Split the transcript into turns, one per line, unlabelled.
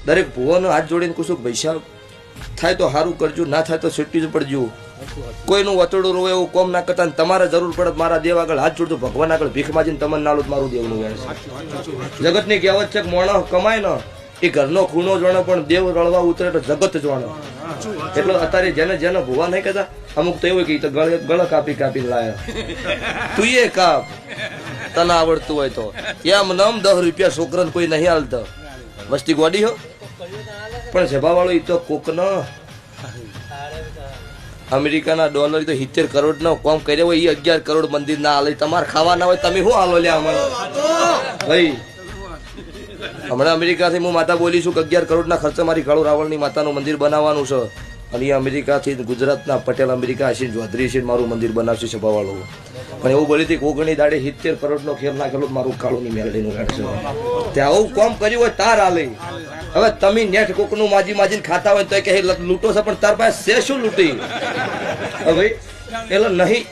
દરેક ભુવાનો હાથ જોડીને કુશું પૈસા થાય તો સારું કરજો, ના થાય તો છૂટી જ પડજો. કોઈનું વતડું રોવે એવું કોમ ના કરતા. તમારે જરૂર પડે મારા દેવ આગળ હાથ જોડજો, ભગવાન આગળ ભીખ માજીને તમને નાલું મારું દેવનું વેણ છે. જગતની કહેવત છે કે મોણો કમાય ને એ ઘરનો ખૂણો જોણે, પણ દેવ રળવા ઉતરે તો જગત જોણે. એટલે અત્યારે જેને જેને ભુવા નહીં કહેતા, અમુક તો એવું કે ગળ કાપી કાપી લાયા. તું એ કાપ તને આવડતું હોય તો. એમ નમ 10 રૂપિયા છોકરાને કોઈ નહીં હાલતો. વસ્તી ગોડી હો પણ સભા વાળો એ તો કોક ન અમેરિકાના ડોલર તો 70 કરોડ નો કોમ કર્યો હોય, એ 11 કરોડ મંદિર ના હાલે. તમારે ખાવા ના હોય તમે શું હાલો લ્યા ભાઈ. હમણાં અમેરિકાથી હું માતા બોલી છું કે 11 કરોડના ખર્ચે મારી કાળુ રાવળની માતાનું મંદિર બનાવવાનું છે. અને એ અમેરિકાથી ગુજરાતના પટેલ અમેરિકા હસીન ચૌધરી છે મારું મંદિર બનાવશે સભાવાળો. પણ એવું બોલી હતી કે ઓગણી દાડે 70 કરોડનો ખેલ નાખેલો મારું કાળુની મેલડીનું ગાડ છે. ત્યાં આવું કોમ કર્યું હોય તાર હાલે. હવે તમે નેટ કોકનું માજી માજીને ખાતા હોય તો કે લૂંટો છે, પણ તાર પાસે છે શું લૂંટી? હવે એટલે નહીં